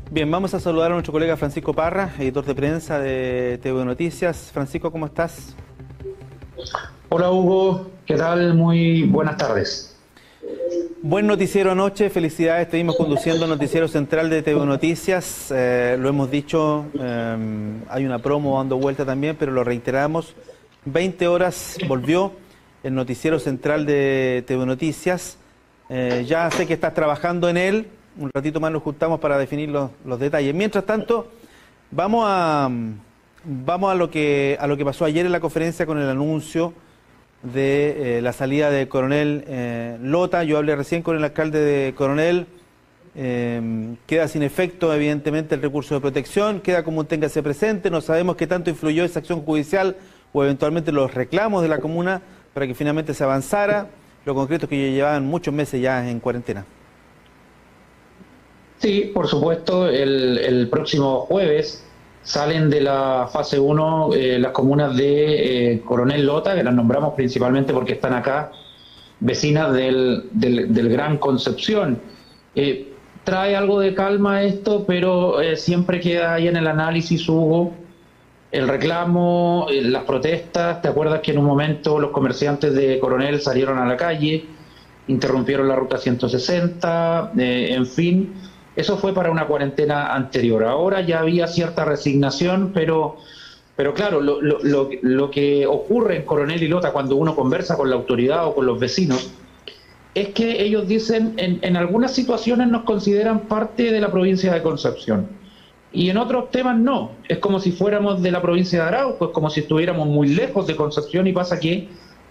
Bien, vamos a saludar a nuestro colega Francisco Parra, editor de prensa de TV Noticias. Francisco, ¿cómo estás? Hola Hugo, ¿qué tal? Muy buenas tardes. Buen noticiero anoche, felicidades, estuvimos conduciendo el noticiero central de TV Noticias, lo hemos dicho, hay una promo dando vuelta también, pero lo reiteramos, 20 horas volvió el noticiero central de TV Noticias, ya sé que estás trabajando en él, un ratito más nos juntamos para definir los detalles. Mientras tanto, vamos a lo que pasó ayer en la conferencia con el anuncio de la salida de Coronel Lota. Yo hablé recién con el alcalde de Coronel, queda sin efecto evidentemente el recurso de protección, queda como un téngase presente, no sabemos qué tanto influyó esa acción judicial o eventualmente los reclamos de la comuna para que finalmente se avanzara. Lo concreto es que llevaban muchos meses ya en cuarentena. Sí, por supuesto, el próximo jueves salen de la fase 1 las comunas de Coronel Lota, que las nombramos principalmente porque están acá, vecinas del Gran Concepción. Trae algo de calma esto, pero siempre queda ahí en el análisis, Hugo, el reclamo, las protestas. ¿Te acuerdas que en un momento los comerciantes de Coronel salieron a la calle, interrumpieron la ruta 160, en fin? Eso fue para una cuarentena anterior. Ahora ya había cierta resignación, pero claro, lo que ocurre en Coronel y Lota cuando uno conversa con la autoridad o con los vecinos es que ellos dicen, en algunas situaciones nos consideran parte de la provincia de Concepción y en otros temas no. Es como si fuéramos de la provincia de Arauco, es como si estuviéramos muy lejos de Concepción, y pasa que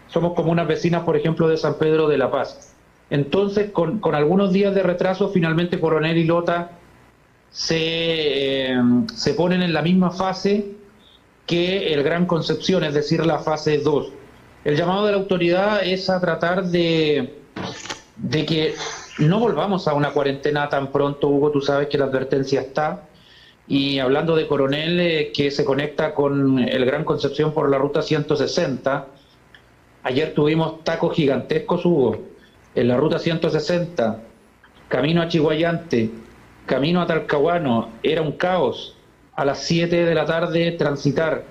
somos como unas vecinas, por ejemplo, de San Pedro de la Paz. Entonces, con algunos días de retraso, finalmente Coronel y Lota se ponen en la misma fase que el Gran Concepción, es decir, la fase 2. El llamado de la autoridad es a tratar de que no volvamos a una cuarentena tan pronto, Hugo. Tú sabes que la advertencia está. Y hablando de Coronel, que se conecta con el Gran Concepción por la ruta 160, ayer tuvimos tacos gigantescos, Hugo. En la ruta 160, camino a Chiguayante, camino a Talcahuano, era un caos. A las 7 de la tarde transitar.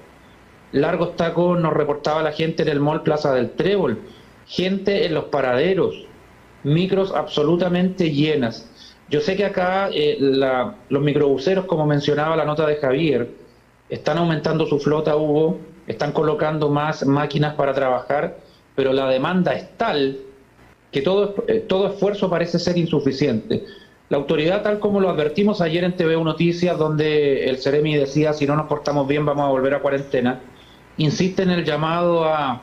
Largos tacos nos reportaba la gente en el mall Plaza del Trébol. Gente en los paraderos. Micros absolutamente llenas. Yo sé que acá los microbuseros, como mencionaba la nota de Javier, están aumentando su flota, Hugo, están colocando más máquinas para trabajar, pero la demanda es tal que todo esfuerzo parece ser insuficiente. La autoridad, tal como lo advertimos ayer en TV Noticias, donde el Ceremi decía, si no nos portamos bien vamos a volver a cuarentena, insiste en el llamado a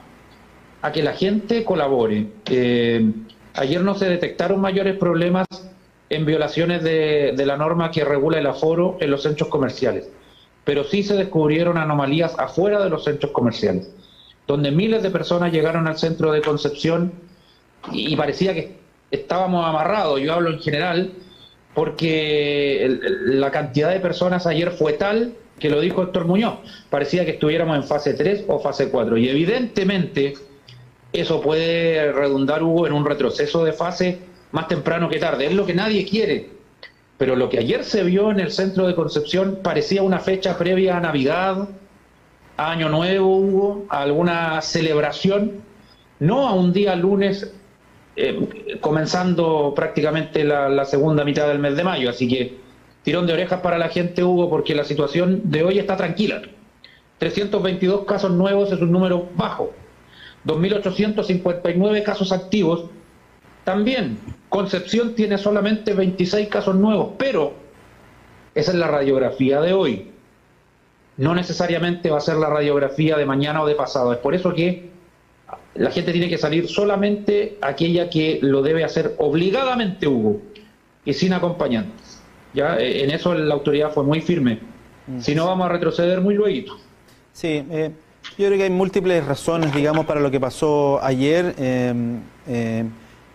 que la gente colabore. Ayer no se detectaron mayores problemas en violaciones de la norma que regula el aforo en los centros comerciales, pero sí se descubrieron anomalías afuera de los centros comerciales, donde miles de personas llegaron al centro de Concepción y parecía que estábamos amarrados. Yo hablo en general porque la cantidad de personas ayer fue tal que, lo dijo Héctor Muñoz, parecía que estuviéramos en fase 3 o fase 4, y evidentemente eso puede redundar, Hugo, en un retroceso de fase más temprano que tarde. Es lo que nadie quiere, pero lo que ayer se vio en el centro de Concepción parecía una fecha previa a Navidad, a Año Nuevo, Hugo, a alguna celebración, no a un día lunes comenzando prácticamente la segunda mitad del mes de mayo. Así que tirón de orejas para la gente, Hugo, porque la situación de hoy está tranquila. 322 casos nuevos es un número bajo. 2.859 casos activos. También Concepción tiene solamente 26 casos nuevos, pero esa es la radiografía de hoy. No necesariamente va a ser la radiografía de mañana o de pasado. Es por eso que la gente tiene que salir solamente aquella que lo debe hacer obligadamente, Hugo, y sin acompañantes. Ya en eso la autoridad fue muy firme. Si no, vamos a retroceder muy luego. Sí, yo creo que hay múltiples razones, digamos, para lo que pasó ayer.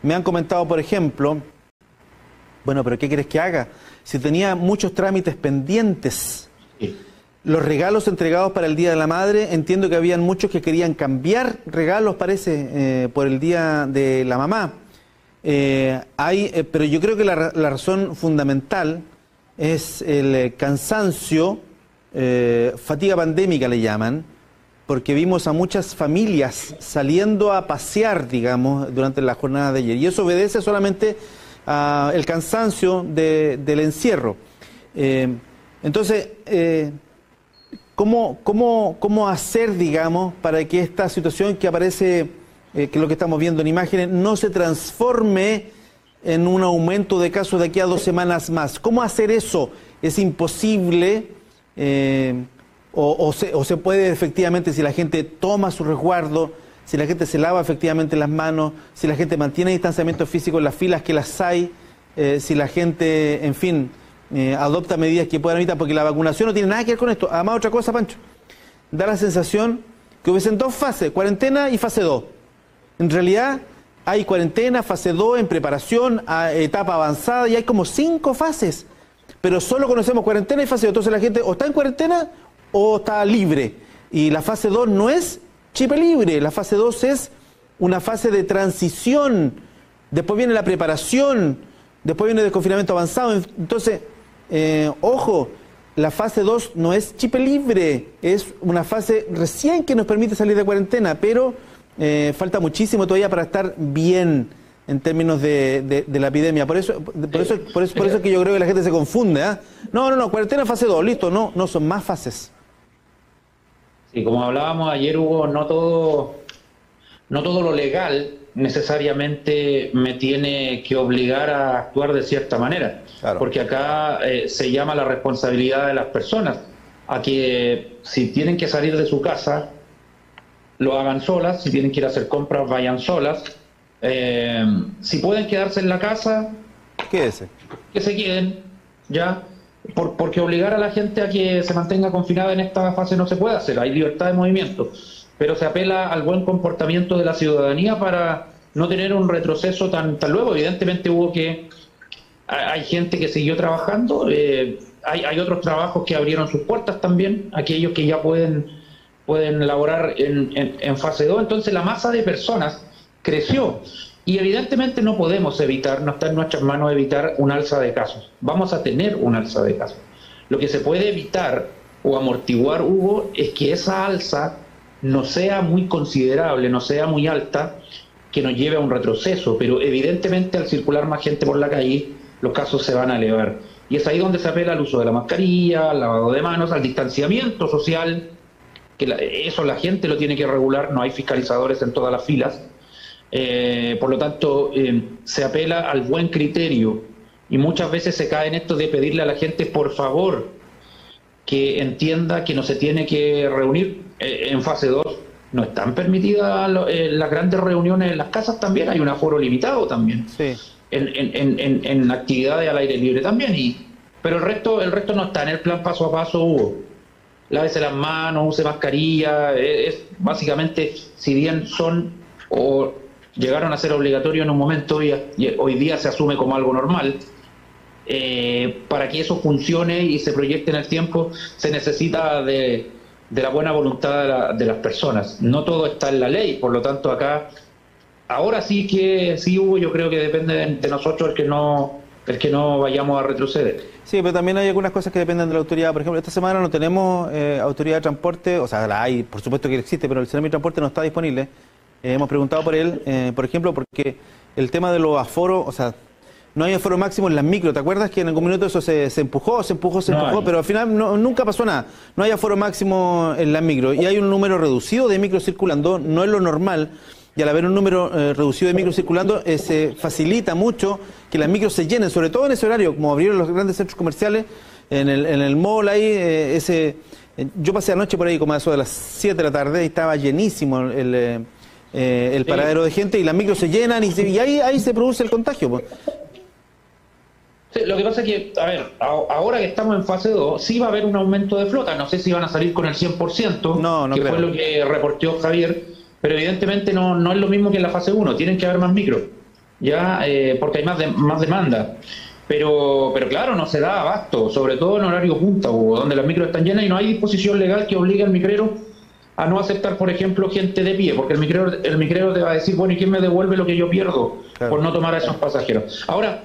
Me han comentado, por ejemplo, bueno, pero ¿qué quieres que haga? Si tenía muchos trámites pendientes. Sí. Los regalos entregados para el Día de la Madre, entiendo que habían muchos que querían cambiar regalos, parece, por el Día de la Mamá. Pero yo creo que la razón fundamental es el cansancio, fatiga pandémica le llaman, porque vimos a muchas familias saliendo a pasear, digamos, durante la jornada de ayer. Y eso obedece solamente al cansancio del encierro. Entonces, ¿cómo hacer, digamos, para que esta situación que aparece, que es lo que estamos viendo en imágenes, no se transforme en un aumento de casos de aquí a 2 semanas más? ¿Cómo hacer eso? ¿Es imposible? ¿O se puede efectivamente, si la gente toma su resguardo, si la gente se lava efectivamente las manos, si la gente mantiene distanciamiento físico en las filas que las hay, si la gente, en fin, adopta medidas que puedan evitar, porque la vacunación no tiene nada que ver con esto? Además, otra cosa, Pancho, da la sensación que hubiesen 2 fases, cuarentena y fase 2. En realidad hay cuarentena, fase 2 en preparación, a etapa avanzada, y hay como 5 fases, pero solo conocemos cuarentena y fase 2. Entonces la gente o está en cuarentena o está libre, y la fase 2 no es chip libre, la fase 2 es una fase de transición, después viene la preparación, después viene el desconfinamiento avanzado. Entonces, ojo, la fase 2 no es chip libre, es una fase recién que nos permite salir de cuarentena, pero falta muchísimo todavía para estar bien en términos de la epidemia. Por eso es que yo creo que la gente se confunde. No, cuarentena fase 2, listo, no son más fases. Sí, como hablábamos ayer, Hugo, no todo lo legal necesariamente me tiene que obligar a actuar de cierta manera. Claro. Porque acá se llama la responsabilidad de las personas a que si tienen que salir de su casa, lo hagan solas, si tienen que ir a hacer compras, vayan solas. Si pueden quedarse en la casa, quédese. Que se queden, ya. Porque obligar a la gente a que se mantenga confinada en esta fase no se puede hacer, hay libertad de movimiento, pero se apela al buen comportamiento de la ciudadanía para no tener un retroceso tan luego. Evidentemente hay gente que siguió trabajando, hay otros trabajos que abrieron sus puertas también, aquellos que ya pueden laborar en fase 2, entonces la masa de personas creció. Y evidentemente no podemos evitar, no está en nuestras manos evitar un alza de casos. Vamos a tener un alza de casos. Lo que se puede evitar o amortiguar, Hugo, es que esa alza no sea muy considerable, no sea muy alta, que nos lleve a un retroceso. Pero evidentemente al circular más gente por la calle, los casos se van a elevar. Y es ahí donde se apela al uso de la mascarilla, al lavado de manos, al distanciamiento social, que eso la gente lo tiene que regular, no hay fiscalizadores en todas las filas. Por lo tanto, se apela al buen criterio y muchas veces se cae en esto de pedirle a la gente, por favor, que entienda que no se tiene que reunir. En fase 2 no están permitidas las grandes reuniones en las casas, también hay un aforo limitado también, sí. En actividades al aire libre también, pero el resto no está en el plan paso a paso, Hugo. Lávese las manos, use mascarilla, es básicamente, si bien son o llegaron a ser obligatorios en un momento y hoy día se asume como algo normal, para que eso funcione y se proyecte en el tiempo se necesita de la buena voluntad de las personas. No todo está en la ley, por lo tanto acá, ahora sí que sí, Hugo, yo creo que depende de nosotros el que no vayamos a retroceder. Sí, pero también hay algunas cosas que dependen de la autoridad. Por ejemplo, esta semana no tenemos autoridad de transporte, o sea, la hay, por supuesto que existe, pero el Ceremi de Transporte no está disponible. Hemos preguntado por él, por ejemplo, porque el tema de los aforos, o sea, no hay aforo máximo en las micro. ¿Te acuerdas que en algún minuto eso se empujó, pero al final nunca pasó nada? No hay aforo máximo en las micro y hay un número reducido de micros circulando, no es lo normal. Y al haber un número reducido de micros circulando, se facilita mucho que las micros se llenen, sobre todo en ese horario, como abrieron los grandes centros comerciales, en el mall ahí, yo pasé anoche por ahí como a eso de las 7 de la tarde y estaba llenísimo el paradero de gente y las micros se llenan y ahí se produce el contagio, pues. Sí, lo que pasa es que, a ver, ahora que estamos en fase 2, sí va a haber un aumento de flota, no sé si van a salir con el 100%, no que creo. Fue lo que reportó Javier, pero evidentemente no es lo mismo que en la fase 1, tienen que haber más micros, ya porque hay más demanda. Pero claro, no se da abasto, sobre todo en horario punta, donde las micros están llenas y no hay disposición legal que obligue al micrero a no aceptar, por ejemplo, gente de pie, porque el micrero te va a decir, bueno, ¿y quién me devuelve lo que yo pierdo por no tomar a esos pasajeros? Ahora,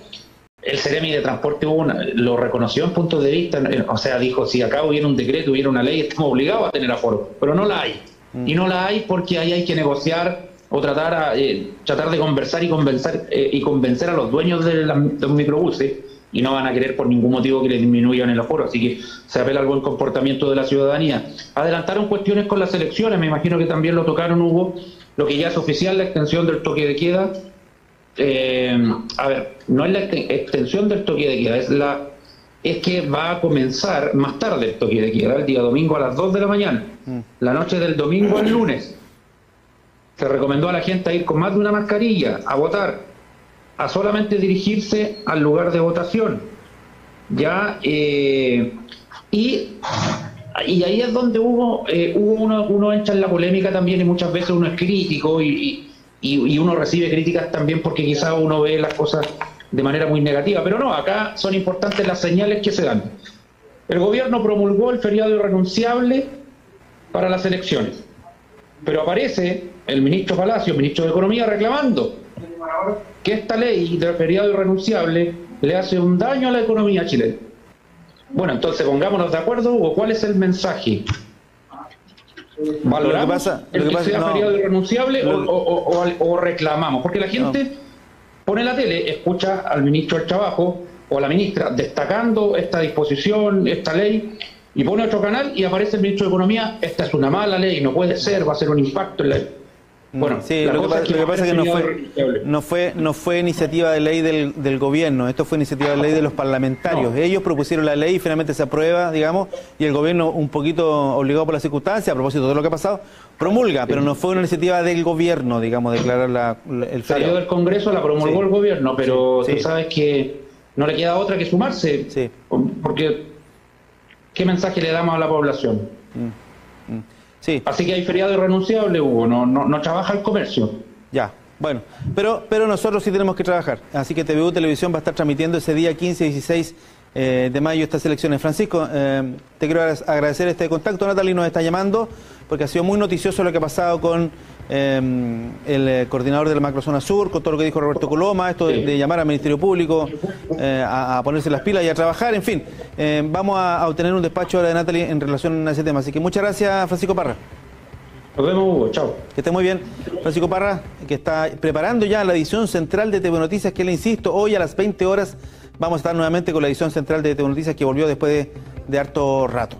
El Ceremi de Transporte lo reconoció en puntos de vista, o sea, dijo, si acá hubiera un decreto, hubiera una ley, estamos obligados a tener aforo, pero no la hay. Y no la hay porque ahí hay que negociar o tratar de conversar y convencer a los dueños de los microbuses, y no van a querer por ningún motivo que les disminuyan el aforo, así que se apela al buen comportamiento de la ciudadanía. Adelantaron cuestiones con las elecciones, me imagino que también lo tocaron, Hugo, lo que ya es oficial, la extensión del toque de queda. A ver, no es la extensión del toque de queda, es que va a comenzar más tarde el toque de queda, el día domingo a las 2 de la mañana, la noche del domingo al lunes. Se recomendó a la gente a ir con más de una mascarilla, a votar, a solamente dirigirse al lugar de votación. Ya, y ahí es donde uno entra en la polémica también, y muchas veces uno es crítico y uno recibe críticas también porque quizás uno ve las cosas de manera muy negativa, pero no, acá son importantes las señales que se dan. El gobierno promulgó el feriado irrenunciable para las elecciones, pero aparece el ministro Palacio, ministro de Economía, reclamando que esta ley del feriado irrenunciable le hace un daño a la economía chilena. Bueno, entonces pongámonos de acuerdo, Hugo, ¿cuál es el mensaje? ¿Valoramos el que sea feriado irrenunciable o reclamamos? Porque la gente pone la tele, escucha al ministro del Trabajo o a la ministra destacando esta disposición, esta ley, y pone otro canal y aparece el ministro de Economía, esta es una mala ley, no puede ser, va a ser un impacto en la... Bueno, sí, lo que pasa es que no fue iniciativa de ley del gobierno, esto fue iniciativa de ley de los parlamentarios. Ellos propusieron la ley y finalmente se aprueba, digamos, y el gobierno, un poquito obligado por las circunstancias, a propósito de lo que ha pasado, promulga, pero no fue una iniciativa del gobierno, digamos, declarar el feriado. Salió del Congreso, la promulgó el gobierno, pero tú sabes que no le queda otra que sumarse, porque ¿qué mensaje le damos a la población? Sí. Así que hay feriado irrenunciable, Hugo, no trabaja el comercio. Ya, bueno, pero nosotros sí tenemos que trabajar, así que TVU Televisión va a estar transmitiendo ese día 15 y 16 de mayo estas elecciones. Francisco, te quiero agradecer este contacto. Natalie nos está llamando porque ha sido muy noticioso lo que ha pasado con el coordinador de la Macrozona Sur, con todo lo que dijo Roberto Coloma, esto de llamar al Ministerio Público a ponerse las pilas y a trabajar, en fin. Vamos a obtener un despacho ahora de Natalie en relación a ese tema. Así que muchas gracias, Francisco Parra. Nos vemos, Hugo. Chao. Que esté muy bien. Francisco Parra, que está preparando ya la edición central de TV Noticias, que le insisto, hoy a las 20 horas vamos a estar nuevamente con la edición central de TV Noticias, que volvió después de harto rato.